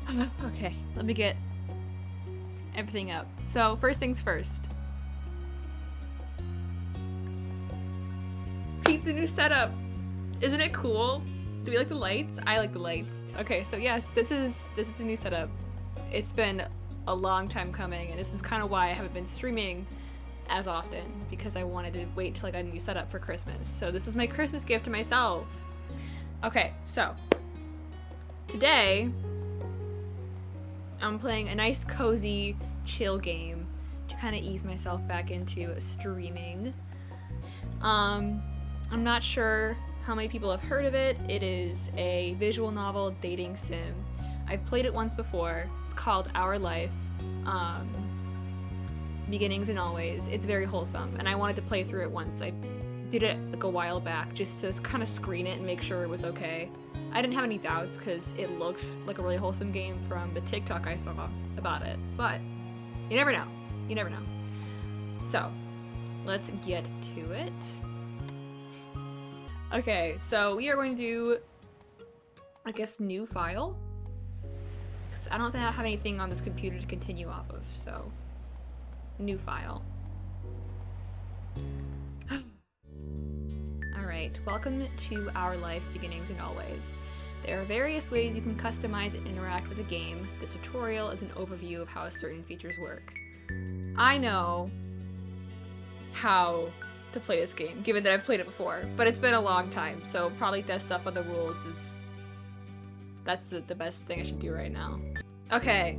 Okay, let me get everything up. So, first things first. Peep the new setup! Isn't it cool? Do we like the lights? I like the lights. Okay, so yes, this is the new setup. It's been a long time coming, and this is kind of why I haven't been streaming as often, because I wanted to wait till I got a new setup for Christmas. So this is my Christmas gift to myself. Okay, so today I'm playing a nice cozy chill game to kind of ease myself back into streaming. I'm not sure how many people have heard of it. It is a visual novel dating sim. I've played it once before. It's called Our Life. Beginnings and Always. It's very wholesome, and I wanted to play through it once. I did it like a while back just to kind of screen it and make sure it was okay. I didn't have any doubts because it looked like a really wholesome game from the TikTok I saw about it, but you never know. You never know. So, let's get to it. Okay, so we are going to do, I guess, new file. Because I don't think I have anything on this computer to continue off of, so new file. Alright, welcome to Our Life, Beginnings and Always. There are various ways you can customize and interact with the game. This tutorial is an overview of how certain features work. I know how to play this game, given that I've played it before, but it's been a long time, so probably dust up on the rules is... that's the best thing I should do right now. Okay,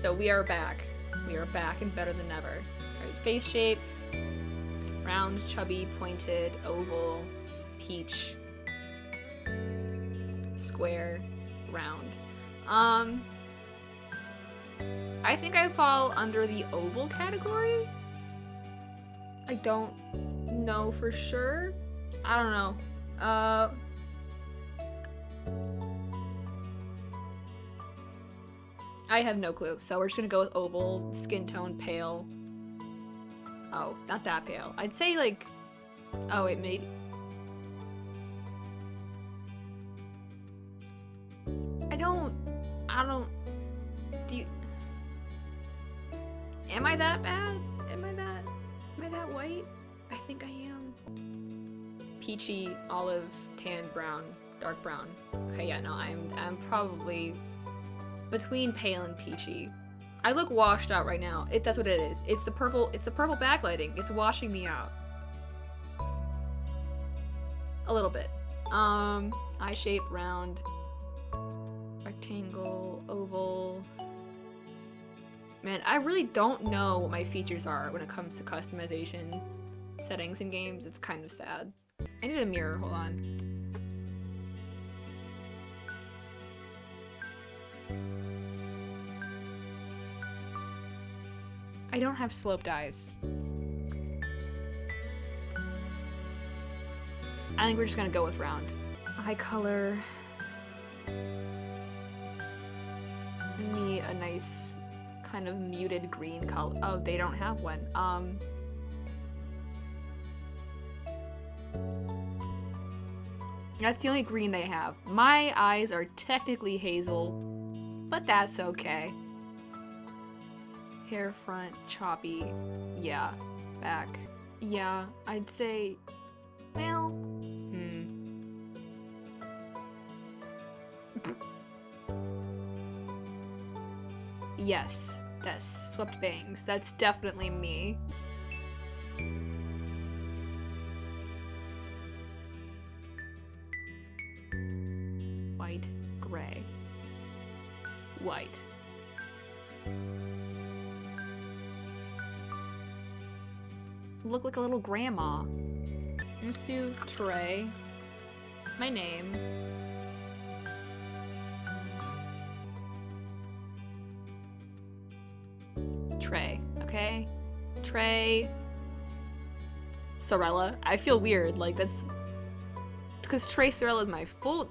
so we are back. We are back and better than ever. Alright, face shape, round, chubby, pointed, oval, peach, square, round. I think I fall under the oval category? I don't know for sure. I don't know. I have no clue, so we're just gonna go with oval, skin tone, pale. Oh, not that pale. I'd say like, oh wait, maybe. I don't, do you, am I that bad? Am I that white? I think I am. Peachy, olive, tan, brown, dark brown. Okay, yeah, no, I'm probably between pale and peachy. I look washed out right now. That's what it is. It's the purple backlighting. It's washing me out. A little bit. Eye shape, round, rectangle, oval. Man, I really don't know what my features are when it comes to customization settings in games. It's kind of sad. I need a mirror, hold on. I don't have sloped eyes. I think we're just gonna go with round. Eye color. Me a nice kind of muted green color. Oh, they don't have one. That's the only green they have. My eyes are technically hazel, but that's okay. Hair front, choppy. Yeah. Back. Yeah, I'd say, well, Yes, that's swept bangs. That's definitely me. White, gray. White. Look like a little grandma. Let's do Trey. My name. Trey, okay? Trey. Sorella. I feel weird, like that's... because tresorella is my full...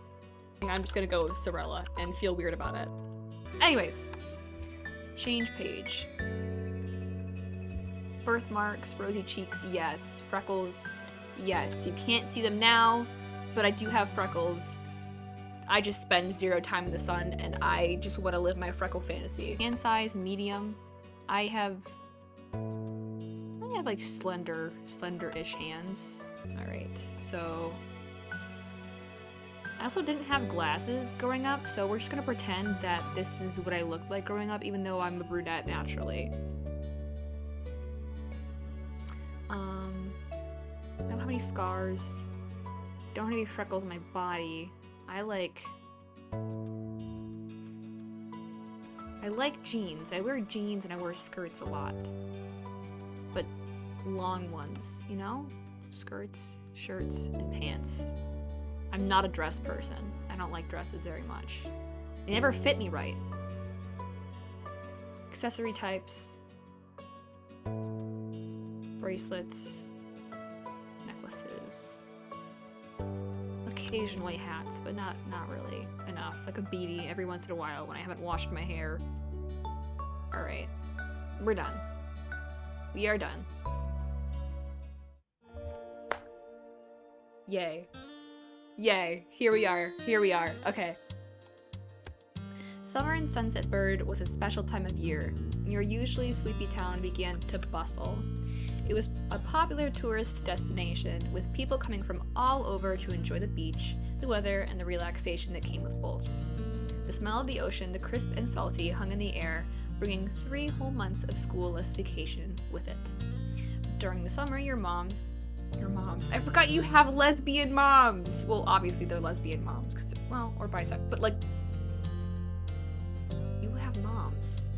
I'm just gonna go with Sorella and feel weird about it. Anyways. Change page. Birthmarks, rosy cheeks, yes. Freckles, yes. You can't see them now, but I do have freckles. I just spend 0 time in the sun and I just want to live my freckle fantasy. Hand size, medium. I have like slender-ish hands. Alright, so I also didn't have glasses growing up, so we're just gonna pretend that this is what I looked like growing up, even though I'm a brunette naturally. I don't have any scars. Don't have any freckles on my body. I like jeans. I wear jeans and I wear skirts a lot. But long ones, you know? Skirts, shirts, and pants. I'm not a dress person. I don't like dresses very much. They never fit me right. Accessory types. Bracelets. Necklaces. Occasionally hats, but not really enough. Like a beanie every once in a while when I haven't washed my hair. Alright. We're done. We are done. Yay. Yay. Here we are. Here we are. Okay. Summer in Sunset Bird was a special time of year. Your usually sleepy town began to bustle. It was a popular tourist destination, with people coming from all over to enjoy the beach, the weather, and the relaxation that came with both. The smell of the ocean, the crisp and salty, hung in the air, bringing 3 whole months of schoolless vacation with it. During the summer, your moms, I forgot you have lesbian moms! Well, obviously they're lesbian moms, well, or bisexual, but like, you have moms.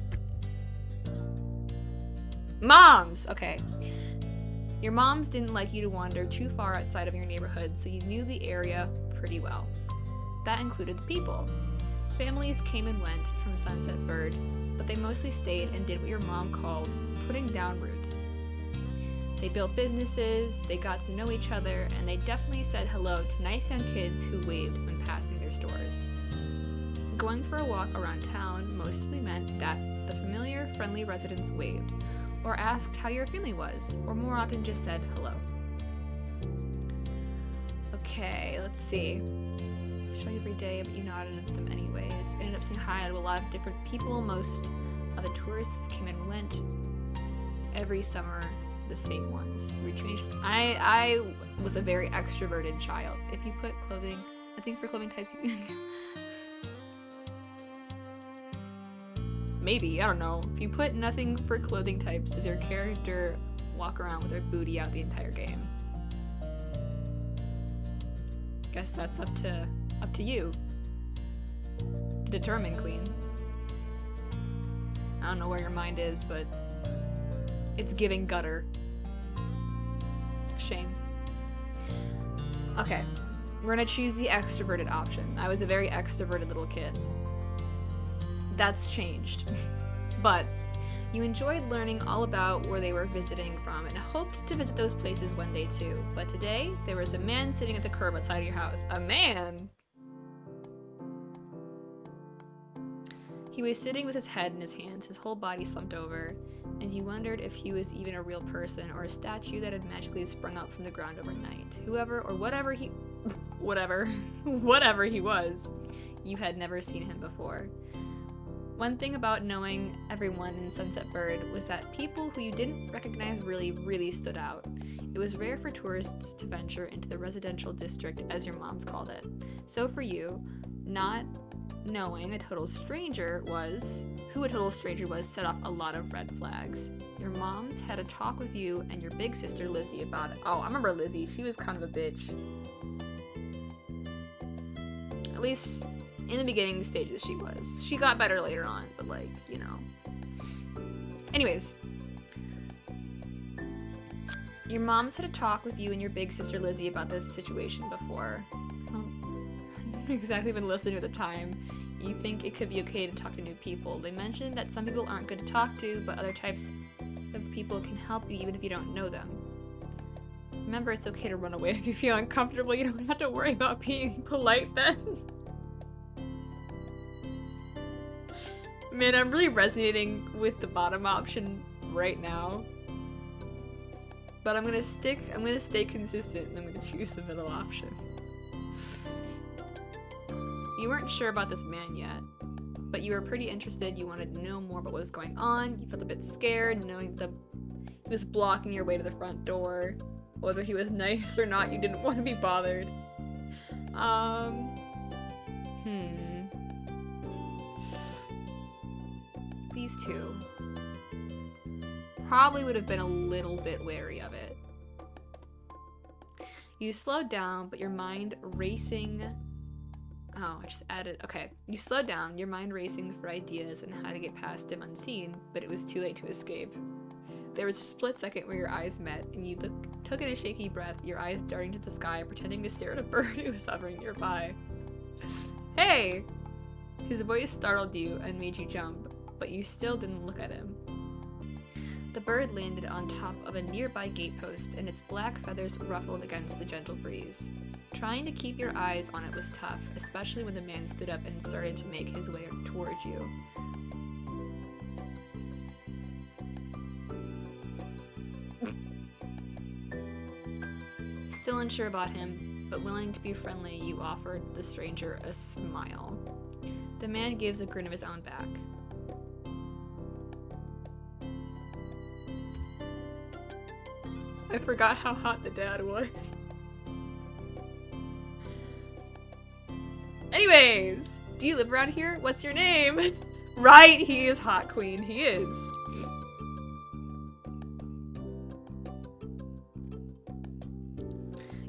Moms! Okay. Your moms didn't like you to wander too far outside of your neighborhood, so you knew the area pretty well. That included the people. Families came and went from Sunset Bird, but they mostly stayed and did what your mom called putting down roots. They built businesses, they got to know each other, and they definitely said hello to nice young kids who waved when passing their stores. Going for a walk around town mostly meant that the familiar, friendly residents waved, or asked how your family was, or more often just said hello. Okay, let's see. Show you every day, but you nodded at them anyways. Ended up saying hi to a lot of different people. Most of the tourists came and went. Every summer, the same ones. I was a very extroverted child. If you put clothing, I think for clothing types, maybe, I don't know. If you put nothing for clothing types, does your character walk around with their booty out the entire game? Guess that's up to you to determine, Queen. I don't know where your mind is, but it's giving gutter. Shame. Okay, we're gonna choose the extroverted option. I was a very extroverted little kid. That's changed. But you enjoyed learning all about where they were visiting from and hoped to visit those places one day too. But today, there was a man sitting at the curb outside of your house. A man? He was sitting with his head in his hands, his whole body slumped over, and you wondered if he was even a real person or a statue that had magically sprung up from the ground overnight. Whoever or whatever he was, you had never seen him before. One thing about knowing everyone in Sunset Bird was that people who you didn't recognize really stood out. It was rare for tourists to venture into the residential district, as your moms called it. So for you, not knowing who a total stranger was set off a lot of red flags. Your moms had a talk with you and your big sister Lizzie about it. Oh, I remember Lizzie. She was kind of a bitch. At least in the beginning stages she was. She got better later on, but like, you know. Anyways. Your moms had a talk with you and your big sister Lizzie about this situation before. Well, exactly been listening at the time. You think it could be okay to talk to new people. They mentioned that some people aren't good to talk to, but other types of people can help you even if you don't know them. Remember, it's okay to run away if you feel uncomfortable. You don't have to worry about being polite then. Man, I'm really resonating with the bottom option right now. But I'm gonna stay consistent and I'm gonna choose the middle option. You weren't sure about this man yet, but you were pretty interested. You wanted to know more about what was going on. You felt a bit scared knowing that he was blocking your way to the front door. Whether he was nice or not, you didn't want to be bothered. These two probably would have been a little bit wary of it. You slowed down, but your mind racing... Oh, I just added... Okay. You slowed down, your mind racing for ideas and how to get past him unseen, but it was too late to escape. There was a split second where your eyes met, and you took in a shaky breath, your eyes darting to the sky, pretending to stare at a bird who was hovering nearby. Hey! His voice startled you and made you jump, but you still didn't look at him. The bird landed on top of a nearby gatepost, and its black feathers ruffled against the gentle breeze. Trying to keep your eyes on it was tough, especially when the man stood up and started to make his way towards you. Still unsure about him, but willing to be friendly, you offered the stranger a smile. The man gives a grin of his own back. I forgot how hot the dad was. Anyways, do you live around here? What's your name? Right, he is hot, queen. He is.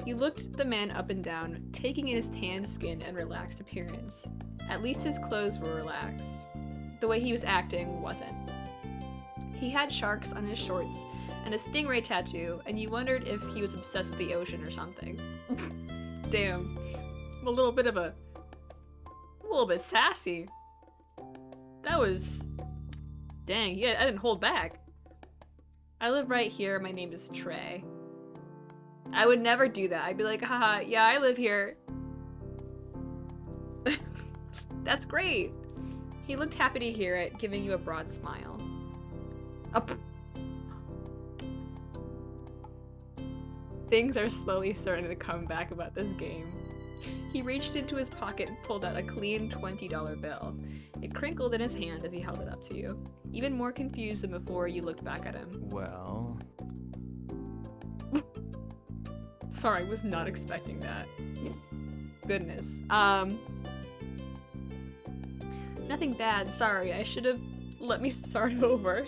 You looked the man up and down, taking in his tanned skin and relaxed appearance. At least his clothes were relaxed. The way he was acting wasn't. He had sharks on his shorts and a stingray tattoo, and you wondered if he was obsessed with the ocean or something. Damn. I'm a little bit sassy. That was... Dang, yeah, I didn't hold back. I live right here, my name is Trey. I would never do that. I'd be like, haha, yeah, I live here. That's great. He looked happy to hear it, giving you a broad smile. Things are slowly starting to come back about this game. He reached into his pocket and pulled out a clean $20 bill. It crinkled in his hand as he held it up to you. Even more confused than before, you looked back at him. Well... Sorry, I was not expecting that. Goodness. Nothing bad, sorry. I should have let me start over.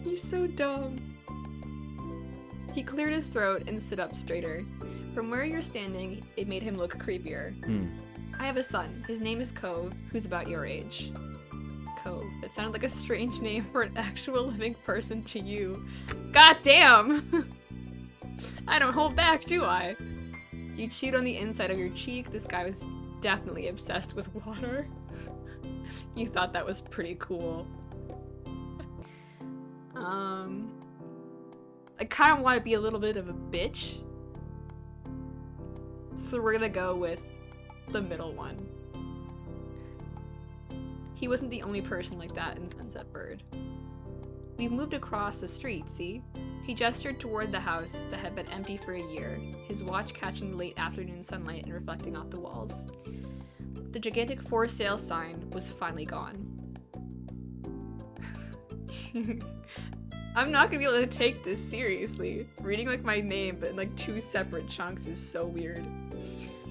He's so dumb. He cleared his throat and stood up straighter. From where you're standing, it made him look creepier. I have a son. His name is Cove, who's about your age. Cove. It sounded like a strange name for an actual living person to you. God damn! I don't hold back, do I? You chewed on the inside of your cheek. This guy was definitely obsessed with water. You thought that was pretty cool. I kind of want to be a little bit of a bitch. So we're gonna go with the middle one. He wasn't the only person like that in Sunset Bird. We've moved across the street, see? He gestured toward the house that had been empty for a year, his watch catching the late afternoon sunlight and reflecting off the walls. The gigantic for sale sign was finally gone. I'm not gonna be able to take this seriously. Reading like my name but in like two separate chunks is so weird.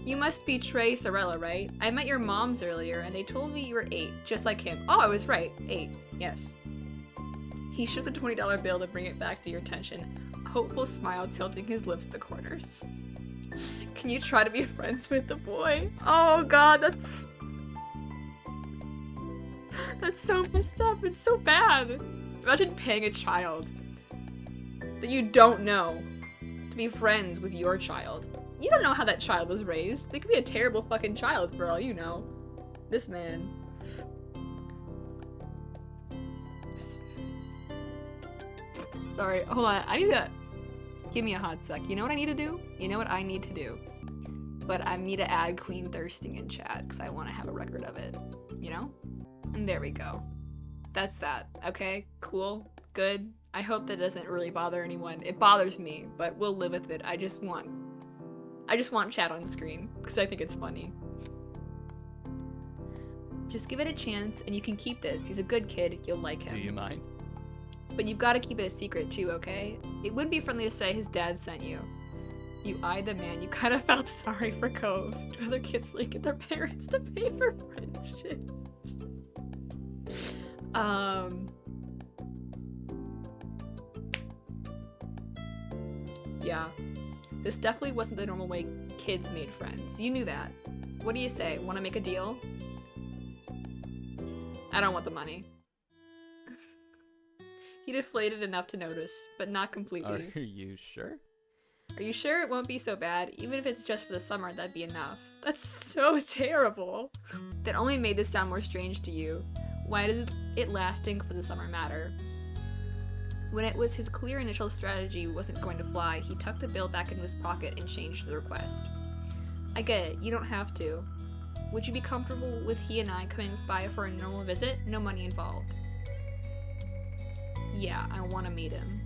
You must be tresorella, right? I met your moms earlier and they told me you were 8, just like him. Oh, I was right. 8. Yes. He shook the $20 bill to bring it back to your attention, a hopeful smile tilting his lips to the corners. Can you try to be friends with the boy? Oh god, that's so messed up. It's so bad. Imagine paying a child that you don't know to be friends with your child. You don't know how that child was raised. They could be a terrible fucking child for all you know. This man. Sorry, hold on. I need to... Give me a hot sec. You know what I need to do? You know what I need to do? But I need to add Queen Thirsting in chat because I want to have a record of it. You know? And there we go. That's that. Okay? Cool? Good? I hope that doesn't really bother anyone. It bothers me, but we'll live with it. I I just want chat on screen, because I think it's funny. Just give it a chance, and you can keep this. He's a good kid. You'll like him. Do you mind? But you've got to keep it a secret, too, okay? It would be friendly to say his dad sent you. You eyed the man. You kind of felt sorry for Cove. Do other kids really get their parents to pay for friendships? Yeah. This definitely wasn't the normal way kids made friends. You knew that. What do you say? Want to make a deal? I don't want the money. He deflated enough to notice, but not completely. Are you sure? Are you sure it won't be so bad? Even if it's just for the summer, that'd be enough. That's so terrible. That only made this sound more strange to you. Why does it lasting for the summer matter? When it was his clear initial strategy wasn't going to fly, he tucked the bill back into his pocket and changed the request. I get it, you don't have to. Would you be comfortable with he and I coming by for a normal visit? No money involved. Yeah, I want to meet him.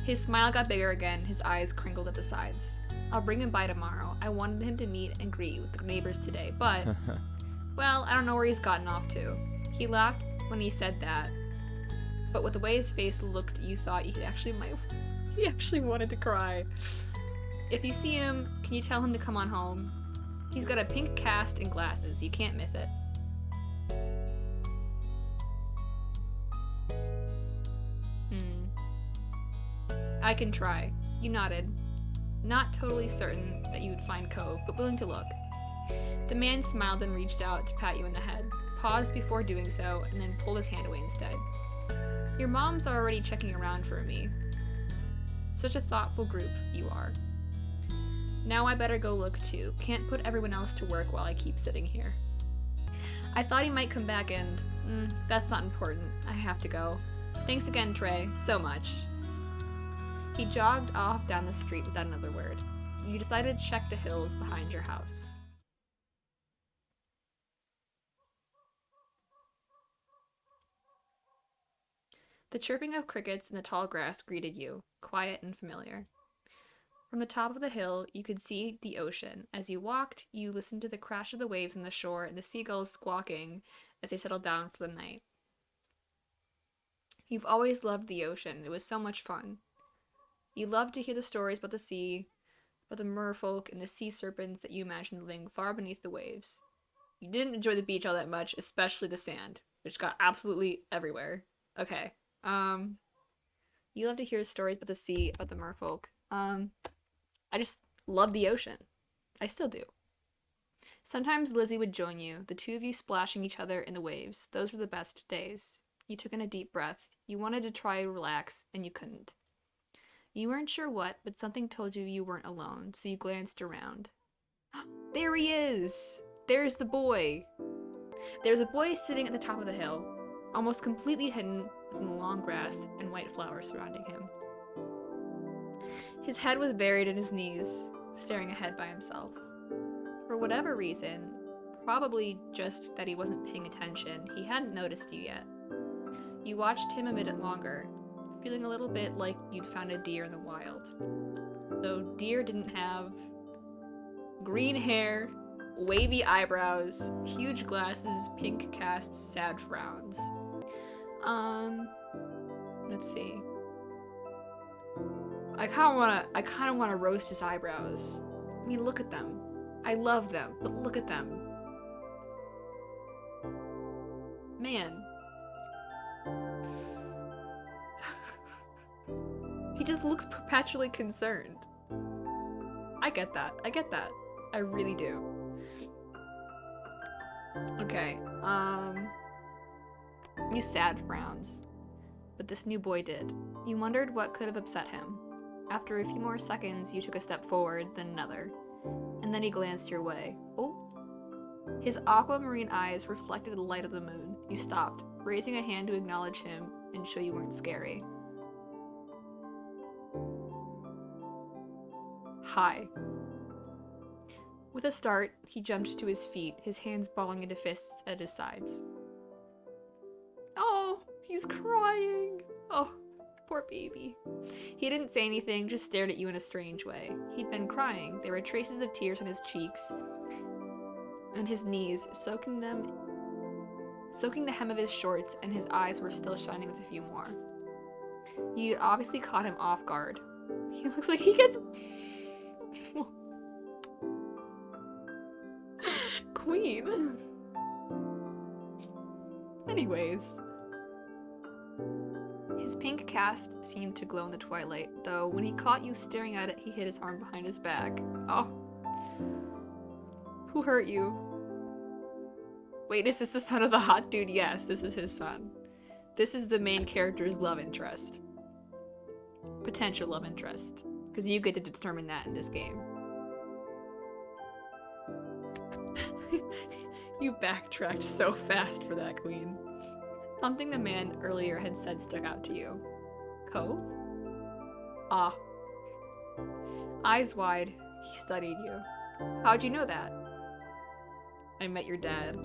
His smile got bigger again, his eyes crinkled at the sides. I'll bring him by tomorrow. I wanted him to meet and greet with the neighbors today, but... well, I don't know where he's gotten off to. He laughed when he said that, but with the way his face looked, you thought he actually wanted to cry. If you see him, can you tell him to come on home? He's got a pink cast and glasses. You can't miss it. I can try. You nodded. Not totally certain that you would find Cove, but willing to look. The man smiled and reached out to pat you in the head, paused before doing so, and then pulled his hand away instead. Your mom's already checking around for me. Such a thoughtful group you are. Now I better go look too. Can't put everyone else to work while I keep sitting here. I thought he might come back and... that's not important. I have to go. Thanks again, Trey. So much. He jogged off down the street without another word. You decided to check the hills behind your house. The chirping of crickets in the tall grass greeted you, quiet and familiar. From the top of the hill, you could see the ocean. As you walked, you listened to the crash of the waves on the shore and the seagulls squawking as they settled down for the night. You've always loved the ocean. It was so much fun. You loved to hear the stories about the sea, about the merfolk and the sea serpents that you imagined living far beneath the waves. You didn't enjoy the beach all that much, especially the sand, which got absolutely everywhere. Okay. You love to hear stories about the sea, about the merfolk. I just love the ocean. I still do. Sometimes Lizzie would join you, the two of you splashing each other in the waves. Those were the best days. You took in a deep breath. You wanted to try to relax, and you couldn't. You weren't sure what, but something told you weren't alone, so you glanced around. There he is! There's the boy! There's a boy sitting at the top of the hill, almost completely hidden within the long grass and white flowers surrounding him. His head was buried in his knees, staring ahead by himself. For whatever reason, probably just that he wasn't paying attention, he hadn't noticed you yet. You watched him a minute longer, feeling a little bit like you'd found a deer in the wild. Though deer didn't have green hair, wavy eyebrows, huge glasses, pink casts, sad frowns. Let's see. I kind of wanna roast his eyebrows. I mean, look at them. I love them, but look at them. Man. He just looks perpetually concerned. I get that. I really do. Okay, you sad frowns. But this new boy did. You wondered what could have upset him. After a few more seconds, you took a step forward, then another. And then he glanced your way. Oh. His aquamarine eyes reflected the light of the moon. You stopped, raising a hand to acknowledge him and show you weren't scary. Hi. With a start, he jumped to his feet, his hands balling into fists at his sides. Oh, he's crying. Oh, Poor baby. He didn't say anything, just stared at you in a strange way. He'd been crying. There were traces of tears on his cheeks and his knees, soaking the hem of his shorts, and his eyes were still shining with a few more. You obviously caught him off guard. He looks like he gets... Queen. Anyways. His pink cast seemed to glow in the twilight, though when he caught you staring at it, he hid his arm behind his back. Oh. Who hurt you? Wait, is this the son of the hot dude? Yes, this is his son. This is the main character's love interest. Potential love interest. Because you get to determine that in this game. You backtracked so fast for that, Queen. Something the man earlier had said stuck out to you. Cove? Ah. Eyes wide, he studied you. How'd you know that? I met your dad.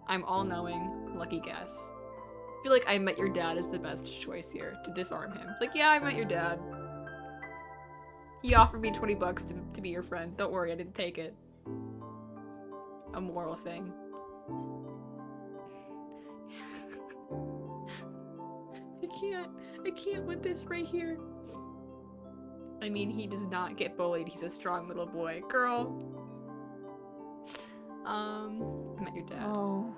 I'm all-knowing. Lucky guess. I feel like I met your dad is the best choice here to disarm him. It's like, yeah, I met your dad. He offered me 20 bucks to be your friend. Don't worry, I didn't take it. A moral thing. I can't with this right here. I mean, he does not get bullied. He's a strong little boy. Girl. I met your dad. Oh.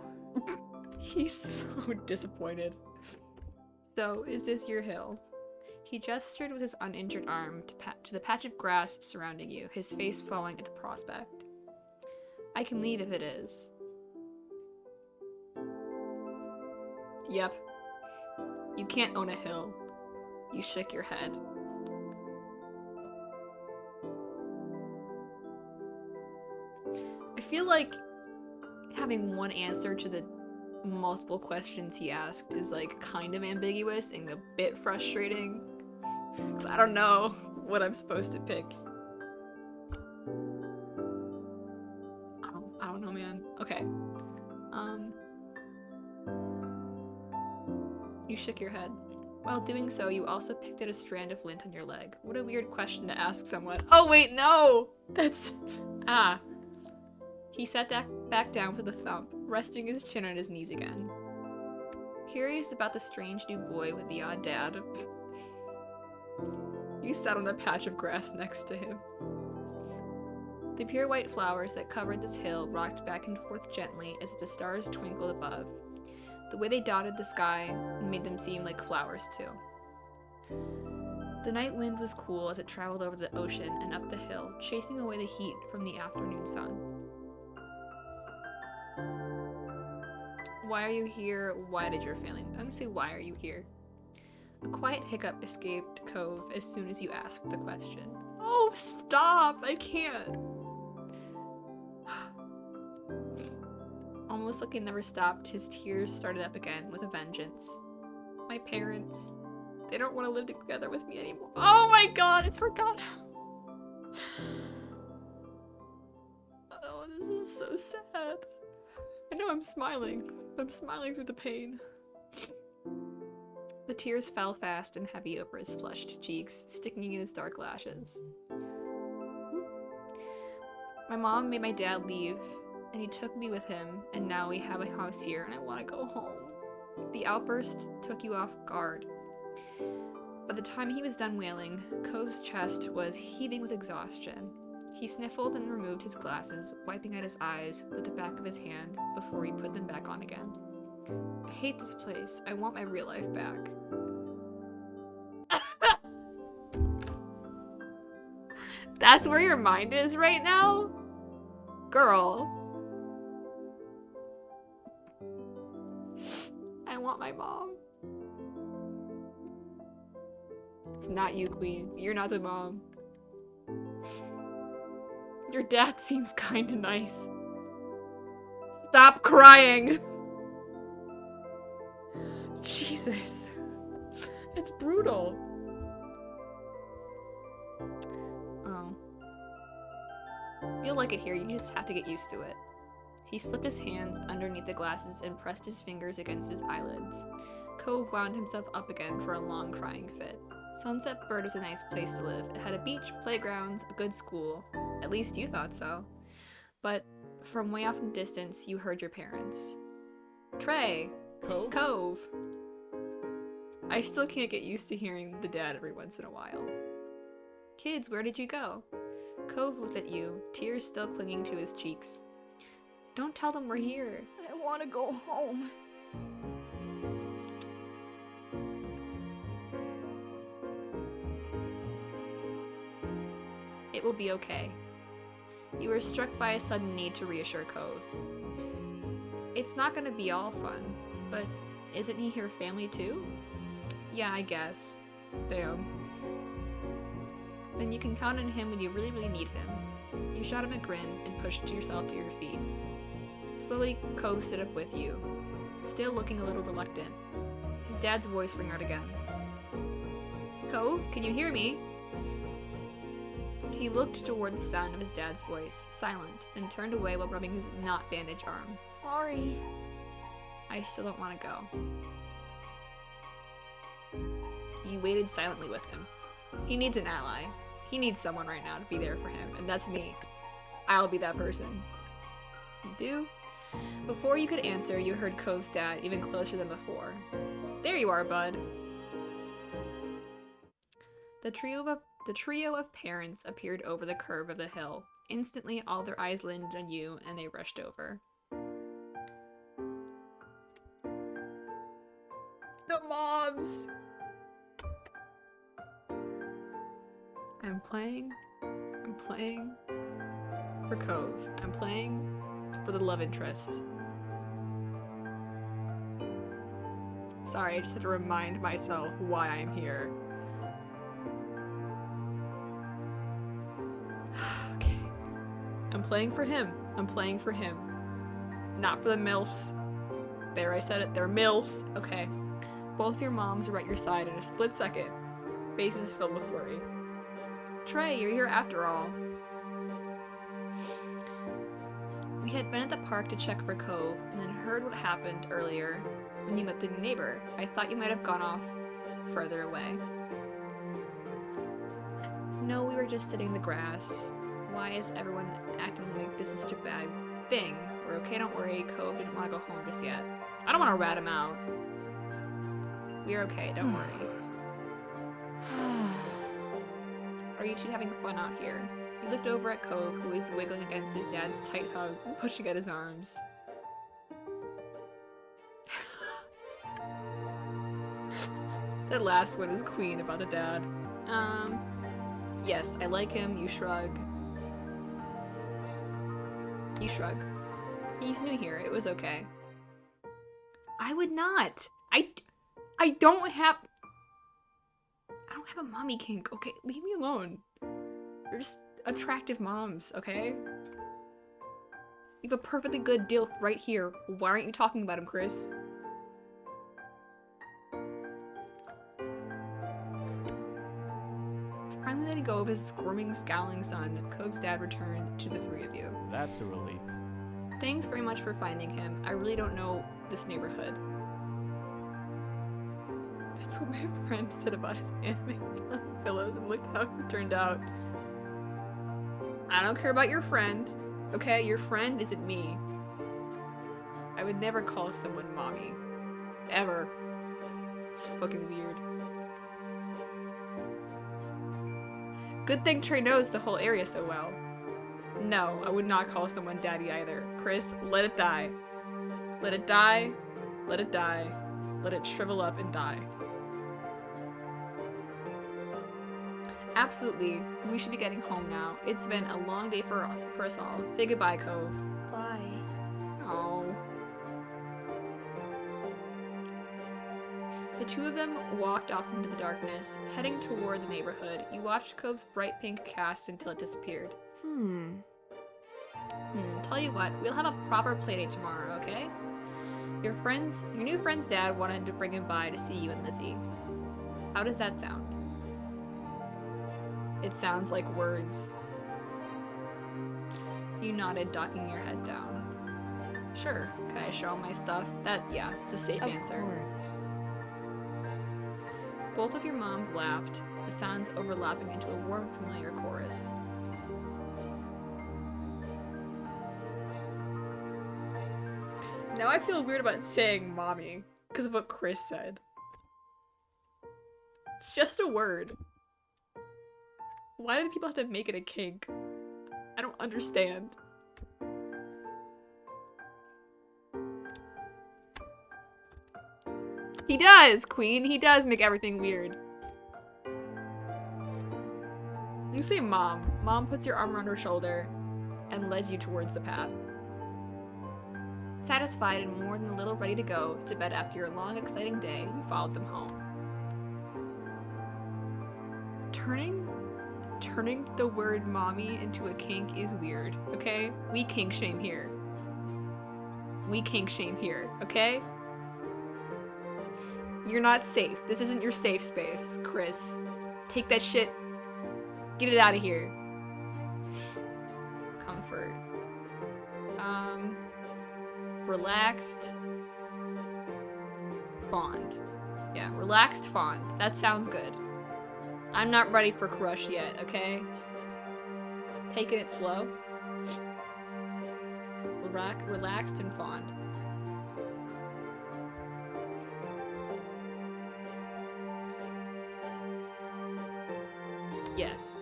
He's so disappointed. So, is this your hill? He gestured with his uninjured arm to the patch of grass surrounding you, his face falling at the prospect. I can leave if it is. Yep. You can't own a hill. You shook your head. I feel like having one answer to the multiple questions he asked is like kind of ambiguous and a bit frustrating. Because I don't know what I'm supposed to pick. I don't know, man. Okay. You shook your head. While doing so, you also picked at a strand of lint on your leg. What a weird question to ask someone. Oh wait, no! That's... Ah. He sat back down with a thump, resting his chin on his knees again. Curious about the strange new boy with the odd dad. You sat on the patch of grass next to him. The pure white flowers that covered this hill rocked back and forth gently as the stars twinkled above. The way they dotted the sky made them seem like flowers, too. The night wind was cool as it traveled over the ocean and up the hill, chasing away the heat from the afternoon sun. Why are you here? Why did your family... I'm gonna say, why are you here? A quiet hiccup escaped Cove as soon as you asked the question. Oh, stop! I can't! Almost like it never stopped, his tears started up again with a vengeance. My parents, they don't want to live together with me anymore. Oh my god, I forgot. Oh, this is so sad. I know I'm smiling, but I'm smiling through the pain. The tears fell fast and heavy over his flushed cheeks, sticking in his dark lashes. My mom made my dad leave, and he took me with him, and now we have a house here, and I want to go home. The outburst took you off guard. By the time he was done wailing, Cove's chest was heaving with exhaustion. He sniffled and removed his glasses, wiping at his eyes with the back of his hand before he put them back on again. I hate this place. I want my real life back. That's where your mind is right now? Girl. I want my mom. It's not you, Queen. You're not the mom. Your dad seems kinda nice. Stop crying! Jesus. It's brutal. Oh. You'll like it here, you just have to get used to it. He slipped his hands underneath the glasses and pressed his fingers against his eyelids. Cove wound himself up again for a long crying fit. Sunset Bird was a nice place to live. It had a beach, playgrounds, a good school. At least you thought so. But from way off in the distance, you heard your parents. Trey! Cove? Cove! I still can't get used to hearing the dad every once in a while. Kids, where did you go? Cove looked at you, tears still clinging to his cheeks. Don't tell them we're here. I want to go home. It will be okay. You were struck by a sudden need to reassure Cove. It's not gonna be all fun, but isn't he your family too? Yeah, I guess. Damn. Then you can count on him when you really, really need him. You shot him a grin and pushed yourself to your feet. Slowly, Cove stood up with you, still looking a little reluctant. His dad's voice rang out again. Cove, can you hear me? He looked toward the sound of his dad's voice, silent, and turned away while rubbing his not bandaged arm. Sorry. I still don't want to go. You waited silently with him. He needs an ally. He needs someone right now to be there for him, and that's me. I'll be that person. You do? Before you could answer, you heard Cove's dad even closer than before. There you are, bud. The trio of parents appeared over the curve of the hill. Instantly, all their eyes landed on you, and they rushed over. The moms! I'm playing for Cove. I'm playing for the love interest. Sorry, I just had to remind myself why I'm here. Okay. I'm playing for him. I'm playing for him. Not for the MILFs. There, I said it. They're MILFs. Okay. Both your moms are at your side in a split second. Faces filled with worry. Trey, you're here after all. We had been at the park to check for Cove, and then heard what happened earlier when you met the new neighbor. I thought you might have gone off further away. No, we were just sitting in the grass. Why is everyone acting like this is such a bad thing? We're okay, don't worry. Cove didn't want to go home just yet. I don't want to rat him out. We're okay, don't worry. Are you two having fun out here? He looked over at Cove, who was wiggling against his dad's tight hug, pushing at his arms. That last one is queen about the dad. Yes, I like him, you shrug. You shrug. He's new here, it was okay. I would not! I don't have a mommy kink, okay? Leave me alone. You're just attractive moms, okay? You have a perfectly good deal right here. Why aren't you talking about him, Chris? Finally letting go of his squirming, scowling son, Cove's dad returned to the three of you. That's a relief. Thanks very much for finding him. I really don't know this neighborhood. That's what my friend said about his anime pillows, and look how he turned out. I don't care about your friend, okay? Your friend isn't me. I would never call someone mommy. Ever. It's fucking weird. Good thing Trey knows the whole area so well. No, I would not call someone daddy either. Chris, let it die. Let it die. Let it die. Let it shrivel up and die. Absolutely. We should be getting home now. It's been a long day for us all. Say goodbye, Cove. Bye. Oh. The two of them walked off into the darkness, heading toward the neighborhood. You watched Cove's bright pink cast until it disappeared. Tell you what, we'll have a proper playdate tomorrow, okay? Your new friend's dad wanted to bring him by to see you and Lizzie. How does that sound? It sounds like words. You nodded, docking your head down. Sure. Can I show him my stuff? Yeah, it's a safe answer. Of course. Both of your moms laughed, the sounds overlapping into a warm, familiar chorus. Now I feel weird about saying mommy because of what Chris said. It's just a word. Why did people have to make it a kink? I don't understand. He does, Queen. He does make everything weird. You say mom. Mom puts your arm around her shoulder and led you towards the path. Satisfied and more than a little ready to go to bed after your long, exciting day, you followed them home. Turning the word mommy into a kink is weird, okay? We kink shame here. We kink shame here, okay? You're not safe. This isn't your safe space, Chris. Take that shit. Get it out of here. Comfort. Relaxed. Fond. Yeah, relaxed fond. That sounds good. I'm not ready for crush yet, okay? Just taking it slow. Relaxed and fond. Yes.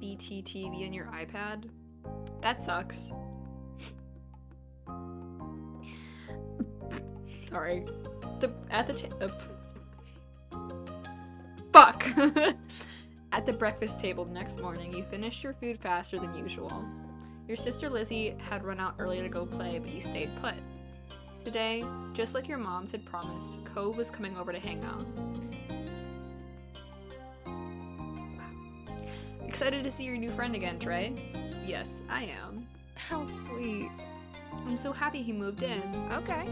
BTTV on your iPad? That sucks. Sorry. Fuck! At the breakfast table the next morning, you finished your food faster than usual. Your sister Lizzie had run out early to go play, but you stayed put. Today, just like your moms had promised, Cove was coming over to hang out. Excited to see your new friend again, Trey? Yes, I am. How sweet. I'm so happy he moved in. Okay.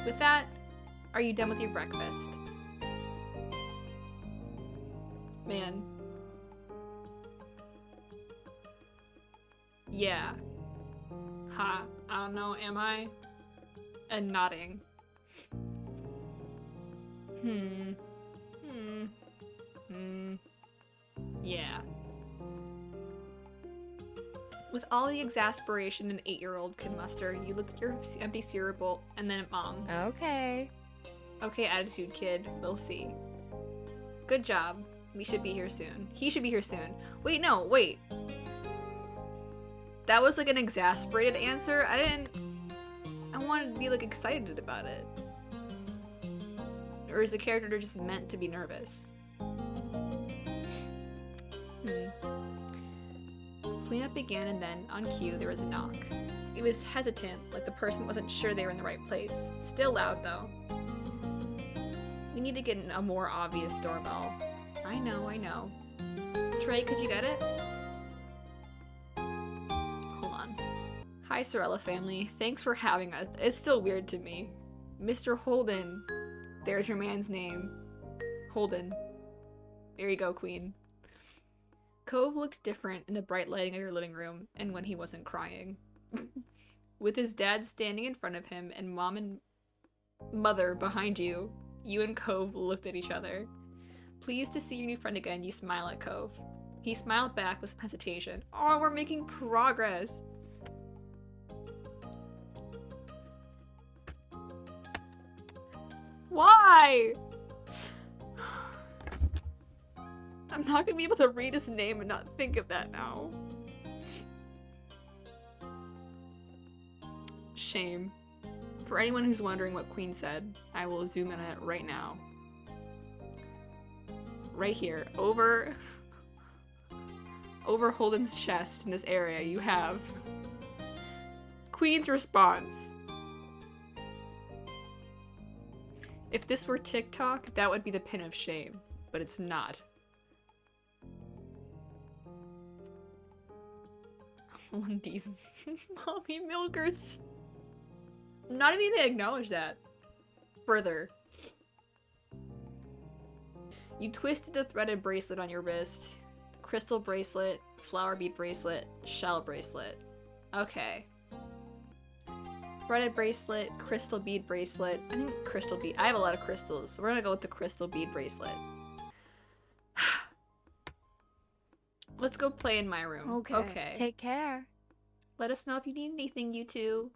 With that, are you done with your breakfast? Man. Yeah. Ha, I don't know, am I? And nodding. Yeah. With all the exasperation an 8-year-old can muster, you looked at your empty cereal bowl and then at Mom. Okay. Okay, attitude kid. We'll see. Good job. We should be here soon. He should be here soon. Wait, no, wait. That was like an exasperated answer. I wanted to be like excited about it. Or is the character just meant to be nervous? Cleanup began and then, on cue, there was a knock. It was hesitant, like the person wasn't sure they were in the right place. Still loud, though. We need to get a more obvious doorbell. I know. Trey, could you get it? Hold on. Hi, Sorella family. Thanks for having us. It's still weird to me. Mr. Holden. There's your man's name. Holden. There you go, Queen. Cove looked different in the bright lighting of your living room and when he wasn't crying. With his dad standing in front of him and Mom and Mother behind you, you and Cove looked at each other. Pleased to see your new friend again, you smile at Cove. He smiled back with some hesitation. Oh, we're making progress! Why? I'm not gonna be able to read his name and not think of that now. Shame. For anyone who's wondering what Queen said, I will zoom in on it right now. Right here, over Holden's chest in this area, you have Queen's response. If this were TikTok, that would be the pin of shame, but it's not. These mommy milkers. I'm not even gonna acknowledge that. Further. You twisted the threaded bracelet on your wrist. Crystal bracelet, flower bead bracelet, shell bracelet. Okay. threaded bracelet, crystal bead bracelet. I think crystal bead. I have a lot of crystals, so we're gonna go with the crystal bead bracelet. Let's go play in my room. Okay. Take care. Let us know if you need anything, you two.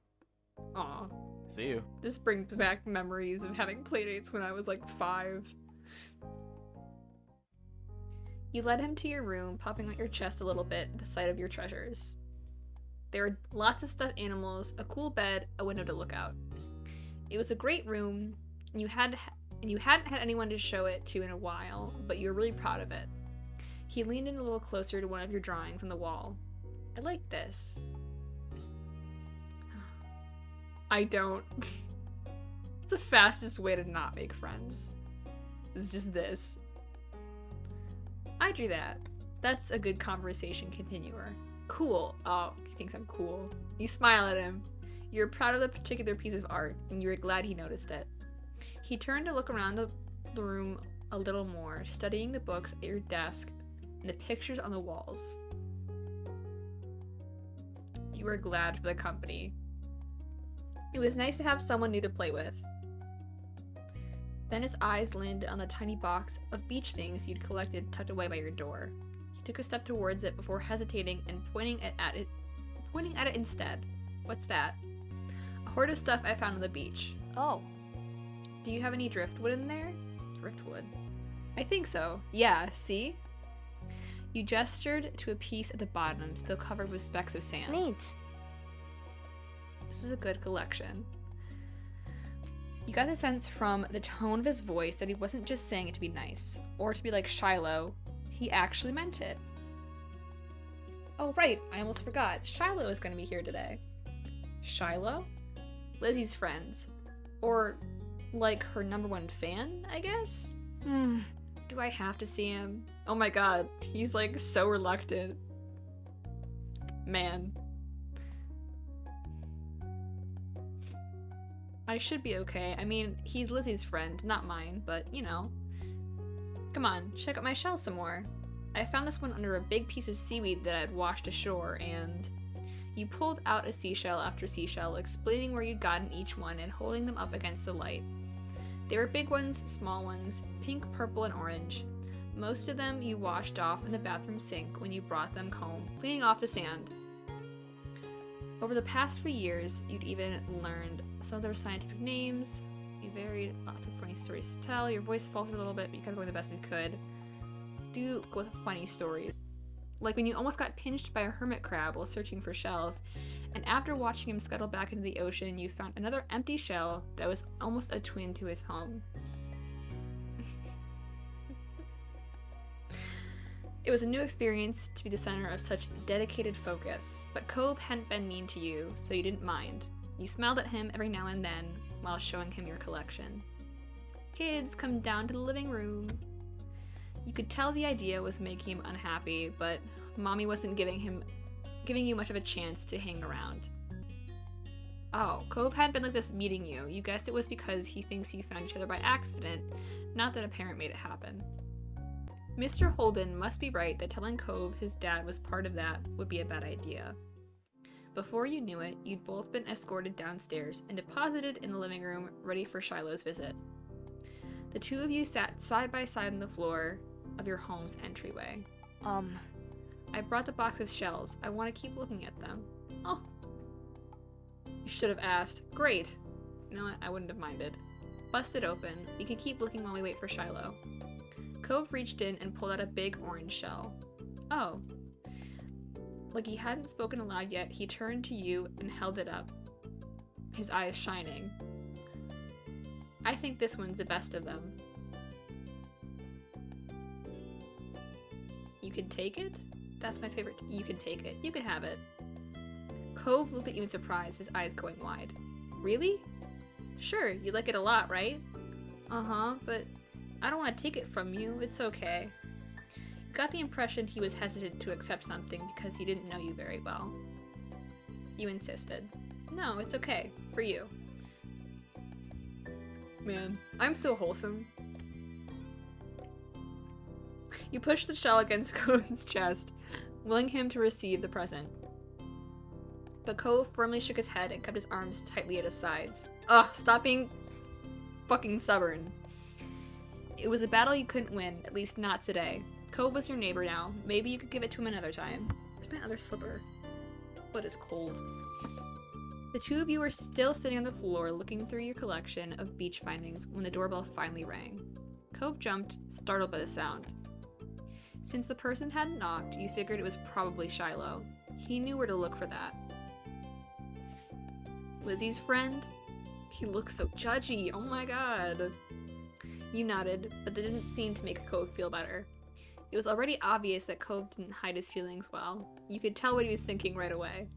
Aw. See you. This brings back memories of having playdates when I was like 5. You led him to your room, puffing out your chest a little bit at the sight of your treasures. There were lots of stuffed animals, a cool bed, a window to look out. It was a great room, and you hadn't had anyone to show it to in a while, but you were really proud of it. He leaned in a little closer to one of your drawings on the wall. I like this. I don't. It's the fastest way to not make friends. It's just this. I drew that. That's a good conversation continuer. Cool. Oh, he thinks I'm cool. You smile at him. You're proud of the particular piece of art, and you're glad he noticed it. He turned to look around the room a little more, studying the books at your desk and the pictures on the walls. You were glad for the company. It was nice to have someone new to play with. Then his eyes landed on the tiny box of beach things you'd collected tucked away by your door. He took a step towards it before hesitating and pointing at it instead. What's that? A hoard of stuff I found on the beach. Oh. Do you have any driftwood in there? Driftwood? I think so. Yeah, see? You gestured to a piece at the bottom, still covered with specks of sand. Neat. This is a good collection. You got the sense from the tone of his voice that he wasn't just saying it to be nice, or to be like Shiloh. He actually meant it. Oh right, I almost forgot. Shiloh is going to be here today. Shiloh? Lizzie's friends. Or, like, her #1 fan, I guess? Do I have to see him? Oh my god, he's like so reluctant. Man. I should be okay. I mean, he's Lizzie's friend, not mine, but, you know. Come on, check out my shell some more. I found this one under a big piece of seaweed that I'd washed ashore, and... You pulled out a seashell after seashell, explaining where you'd gotten each one and holding them up against the light. There were big ones, small ones, pink, purple, and orange. Most of them you washed off in the bathroom sink when you brought them home, cleaning off the sand. Over the past few years, you'd even learned some of their scientific names. You varied, lots of funny stories to tell. Your voice faltered a little bit, but you kept going the best you could. Do go with funny stories. Like when you almost got pinched by a hermit crab while searching for shells, and after watching him scuttle back into the ocean, you found another empty shell that was almost a twin to his home. It was a new experience to be the center of such dedicated focus, but Cove hadn't been mean to you, so you didn't mind. You smiled at him every now and then while showing him your collection. Kids, come down to the living room. You could tell the idea was making him unhappy, but Mommy wasn't giving you much of a chance to hang around. Oh, Cove hadn't been like this meeting you. You guessed it was because he thinks you found each other by accident, not that a parent made it happen. Mr. Holden must be right that telling Cove his dad was part of that would be a bad idea. Before you knew it, you'd both been escorted downstairs and deposited in the living room, ready for Shiloh's visit. The two of you sat side by side on the floor of your home's entryway. I brought the box of shells. I want to keep looking at them. Oh. You should have asked. Great. You know what? I wouldn't have minded. Bust it open. We can keep looking while we wait for Shiloh. Cove reached in and pulled out a big orange shell. Oh. Like he hadn't spoken aloud yet, he turned to you and held it up, his eyes shining. I think this one's the best of them. You can take it? That's my favorite. You can take it. You can have it. Cove looked at you in surprise, his eyes going wide. Really? Sure, you like it a lot, right? Uh-huh, but I don't want to take it from you. It's okay. You got the impression he was hesitant to accept something because he didn't know you very well. You insisted. No, it's okay. For you. Man, I'm so wholesome. You pushed the shell against Cove's chest, willing him to receive the present. But Cove firmly shook his head and kept his arms tightly at his sides. Ugh, stop being fucking stubborn. It was a battle you couldn't win, at least not today. Cove was your neighbor now. Maybe you could give it to him another time. Where's my other slipper? What is cold? The two of you were still sitting on the floor looking through your collection of beach findings when the doorbell finally rang. Cove jumped, startled by the sound. Since the person hadn't knocked, you figured it was probably Shiloh. He knew where to look for that. Lizzie's friend? He looks so judgy, oh my god. You nodded, but that didn't seem to make Cove feel better. It was already obvious that Cove didn't hide his feelings well. You could tell what he was thinking right away.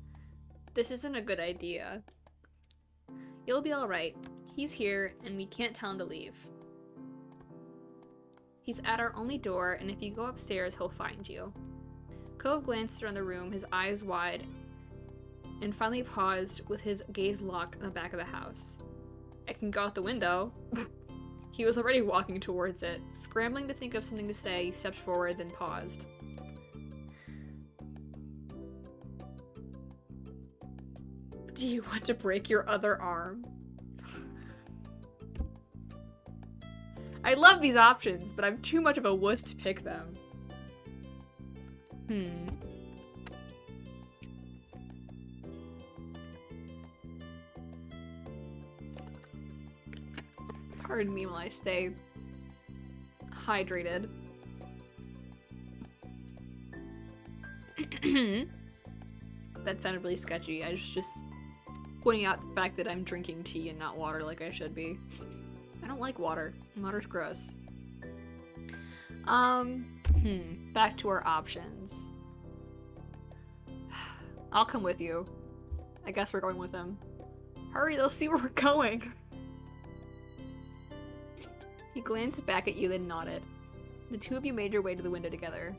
This isn't a good idea. You'll be alright. He's here, and we can't tell him to leave. He's at our only door, and if you go upstairs, he'll find you. Cove glanced around the room, his eyes wide, and finally paused with his gaze locked on the back of the house. I can go out the window. He was already walking towards it. Scrambling to think of something to say, he stepped forward, then paused. Do you want to break your other arm? I love these options, but I'm too much of a wuss to pick them. Pardon me while I stay hydrated. That sounded really sketchy. I was just pointing out the fact that I'm drinking tea and not water like I should be. I don't like water. Water's gross. Back to our options. I'll come with you. I guess we're going with him. Hurry, they'll see where we're going. He glanced back at you, then nodded. The two of you made your way to the window together.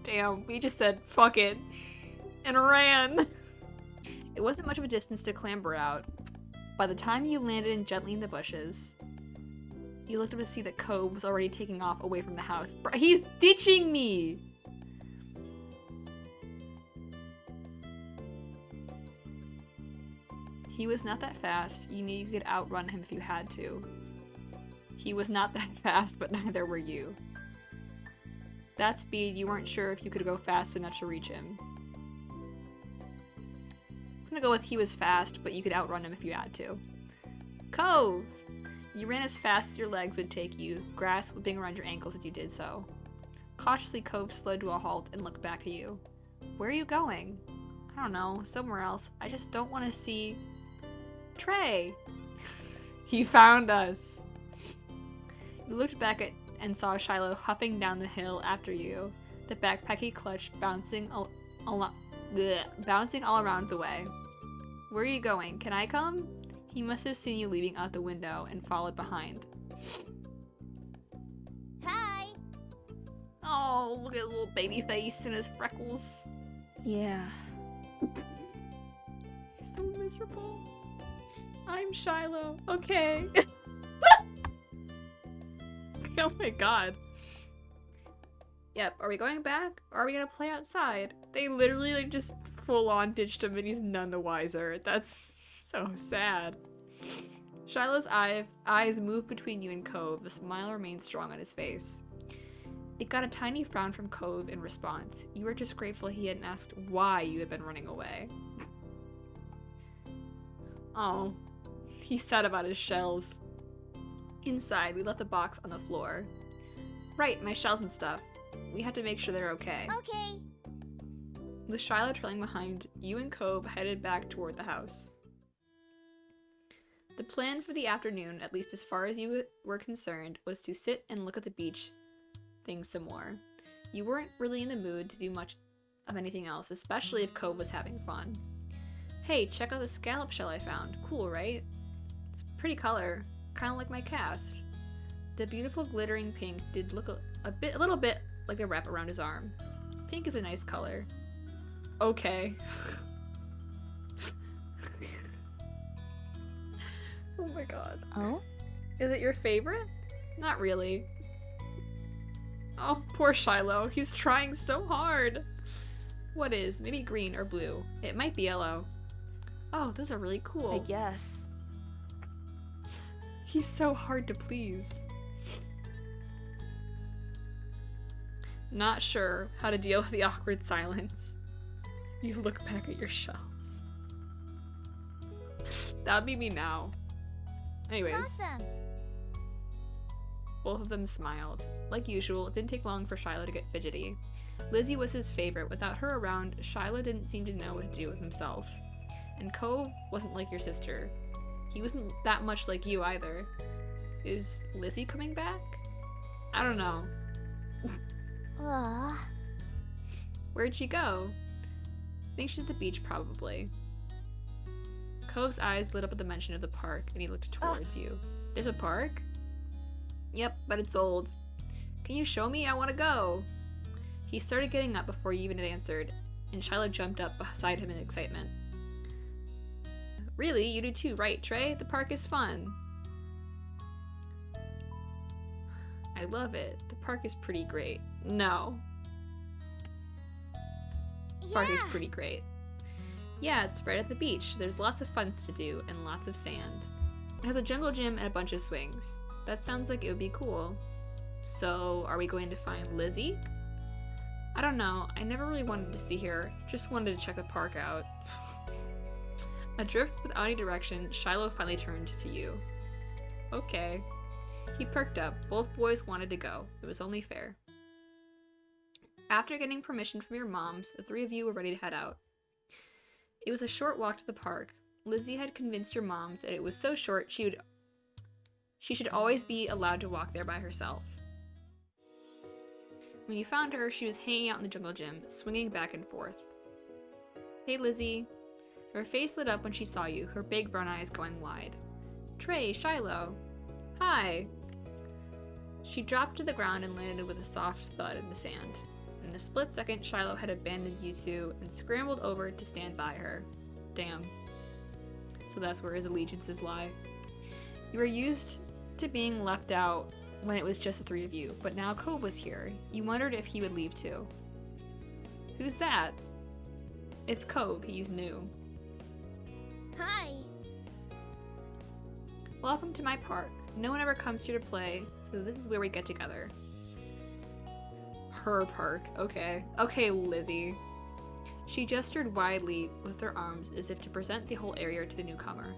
Damn, we just said, fuck it, and ran. It wasn't much of a distance to clamber out. By the time you landed gently in the bushes, you looked up to see that Cove was already taking off away from the house. He's ditching me! He was not that fast. You knew you could outrun him if you had to. He was not that fast, but neither were you. That speed, you weren't sure if you could go fast enough to reach him. I'm gonna go with he was fast, but you could outrun him if you had to. Cove! You ran as fast as your legs would take you, grass whipping around your ankles as you did so. Cautiously, Cove slowed to a halt and looked back at you. Where are you going? I don't know, somewhere else. I just don't want to see... Trey! He found us! You looked back at and saw Shiloh huffing down the hill after you, the backpack he clutched bouncing all around the way. Where are you going? Can I come? He must have seen you leaving out the window and followed behind. Hi! Oh, look at his little baby face and his freckles. Yeah. He's so miserable. I'm Shiloh. Okay. Oh my god. Yep, are we going back? Or are we gonna play outside? They literally like just full on ditched him and he's none the wiser. That's so sad. Shiloh's eyes moved between you and Cove. The smile remained strong on his face. It got a tiny frown from Cove in response. You were just grateful he hadn't asked why you had been running away. Oh, he's sad about his shells. Inside, we left the box on the floor. Right, my shells and stuff. We had to make sure they're okay. Okay. With Shiloh trailing behind, you and Cove headed back toward the house. The plan for the afternoon, at least as far as you were concerned, was to sit and look at the beach things some more. You weren't really in the mood to do much of anything else, especially if Cove was having fun. Hey, check out the scallop shell I found. Cool, right? It's a pretty color. Kind of like my cast. The beautiful glittering pink did look a little bit like the wrap around his arm. Pink is a nice color. Okay. Oh my god. Oh? Is it your favorite? Not really. Oh, poor Shiloh. He's trying so hard. What is? Maybe green or blue. It might be yellow. Oh, those are really cool. I guess. He's so hard to please. Not sure how to deal with the awkward silence. You look back at your shelves. That'd be me now. Anyways. Awesome. Both of them smiled. Like usual, it didn't take long for Shiloh to get fidgety. Lizzie was his favorite. Without her around, Shiloh didn't seem to know what to do with himself. And Cove wasn't like your sister. He wasn't that much like you either. Is Lizzie coming back? I don't know. Where'd she go? Think she's at the beach, probably. Cove's eyes lit up at the mention of the park, and he looked towards you. There's a park? Yep, but it's old. Can you show me? I want to go. He started getting up before you even had answered, and Shiloh jumped up beside him in excitement. Really? You do too, right, Trey? The park is fun. I love it. The park is pretty great. No. The park is pretty great. Yeah, it's right at the beach. There's lots of fun to do and lots of sand. It has a jungle gym and a bunch of swings. That sounds like it would be cool. So, are we going to find Lizzie? I don't know. I never really wanted to see her. Just wanted to check the park out. Adrift without any direction, Shiloh finally turned to you. Okay. He perked up. Both boys wanted to go. It was only fair. After getting permission from your moms, the three of you were ready to head out. It was a short walk to the park. Lizzie had convinced your moms that it was so short she should always be allowed to walk there by herself. When you found her, she was hanging out in the jungle gym, swinging back and forth. Hey, Lizzie. Her face lit up when she saw you, her big brown eyes going wide. Trey, Shiloh. Hi. She dropped to the ground and landed with a soft thud in the sand. In a split second, Shiloh had abandoned you two and scrambled over to stand by her. Damn. So that's where his allegiances lie. You were used to being left out when it was just the three of you, but now Cove was here. You wondered if he would leave too. Who's that? It's Cove. He's new. Hi. Welcome to my park. No one ever comes here to play, so this is where we get together. Her park. Okay. Okay, Lizzie. She gestured widely with her arms as if to present the whole area to the newcomer.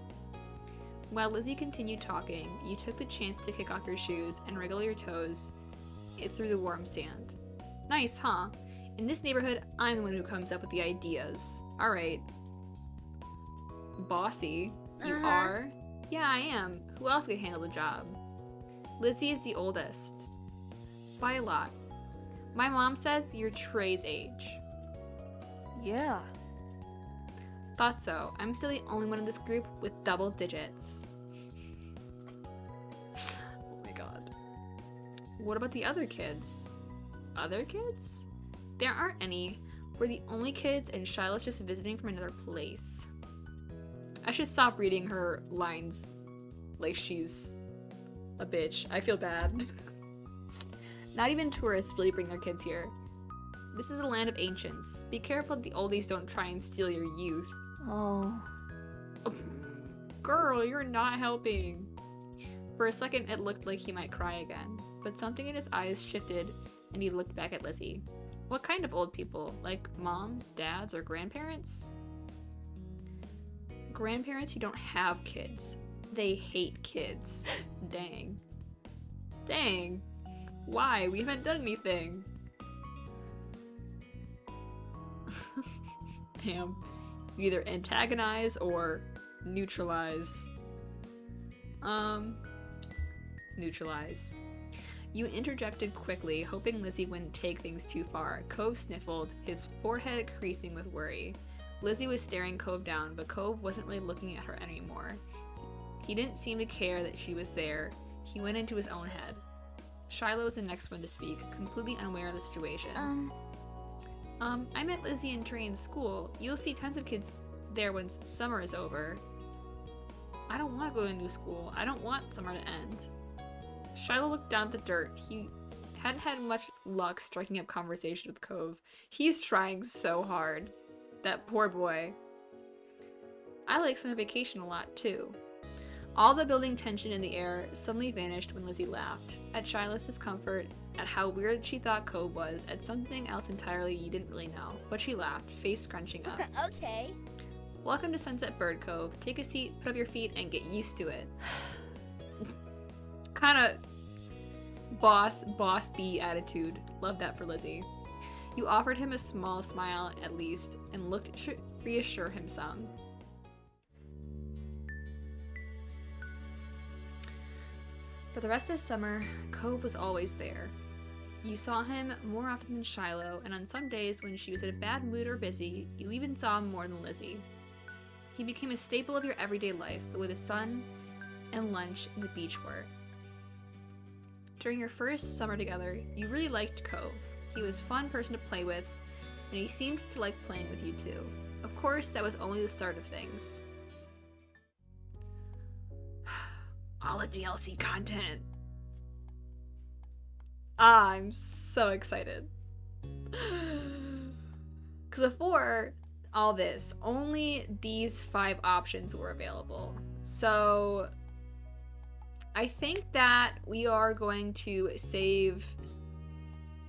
While Lizzie continued talking, you took the chance to kick off your shoes and wriggle your toes through the warm sand. Nice, huh? In this neighborhood, I'm the one who comes up with the ideas. Alright. Bossy. You are? Yeah, I am. Who else could handle the job? Lizzie is the oldest. By a lot. My mom says you're Trey's age. Yeah. Thought so. I'm still the only one in this group with double digits. Oh my god. What about the other kids? Other kids? There aren't any. We're the only kids and Shiloh's just visiting from another place. I should stop reading her lines like she's a bitch. I feel bad. Not even tourists really bring their kids here. This is a land of ancients. Be careful that the oldies don't try and steal your youth. Oh. Oh, girl, you're not helping. For a second, it looked like he might cry again, but something in his eyes shifted and he looked back at Lizzie. What kind of old people? Like moms, dads, or grandparents? Grandparents who don't have kids. They hate kids. Dang. Dang. Why? We haven't done anything. Damn. You either antagonize or neutralize. Neutralize. You interjected quickly, hoping Lizzie wouldn't take things too far. Cove sniffled, his forehead creasing with worry. Lizzie was staring Cove down, but Cove wasn't really looking at her anymore. He didn't seem to care that she was there. He went into his own head. Shiloh was the next one to speak, completely unaware of the situation. I met Lizzie and Trey in school. You'll see tons of kids there once summer is over. I don't want to go to a new school. I don't want summer to end. Shiloh looked down at the dirt. He hadn't had much luck striking up conversation with Cove. He's trying so hard. That poor boy. I like summer vacation a lot too. All the building tension in the air suddenly vanished when Lizzie laughed, at Shiloh's discomfort, at how weird she thought Cove was, at something else entirely you didn't really know. But she laughed, face scrunching up. Okay. Welcome to Sunset Bird Cove. Take a seat, put up your feet, and get used to it. Kinda boss bee attitude. Love that for Lizzie. You offered him a small smile at least, and looked to reassure him some. For the rest of summer, Cove was always there. You saw him more often than Shiloh, and on some days when she was in a bad mood or busy, you even saw him more than Lizzie. He became a staple of your everyday life, the way the sun and lunch and the beach were. During your first summer together, you really liked Cove. He was a fun person to play with, and he seemed to like playing with you too. Of course, that was only the start of things. All the DLC content. I'm so excited. Because before all this, only these 5 options were available. So I think that we are going to save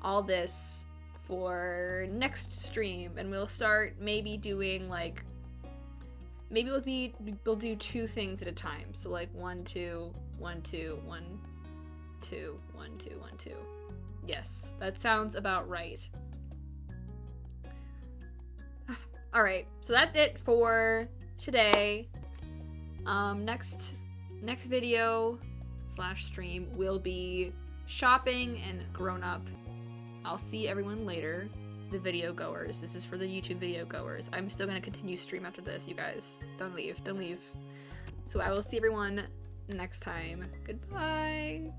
all this for next stream, and we'll start maybe doing like, maybe we'll do 2 things at a time. So like 1, 2, 1, 2, 1, 2, 1, 2, 1, 2. Yes, that sounds about right. Alright, so that's it for today. Next video / stream will be shopping and grown up. I'll see everyone later. The video goers. This is for the YouTube video goers. I'm still gonna continue stream after this, you guys. Don't leave. So I will see everyone next time. Goodbye.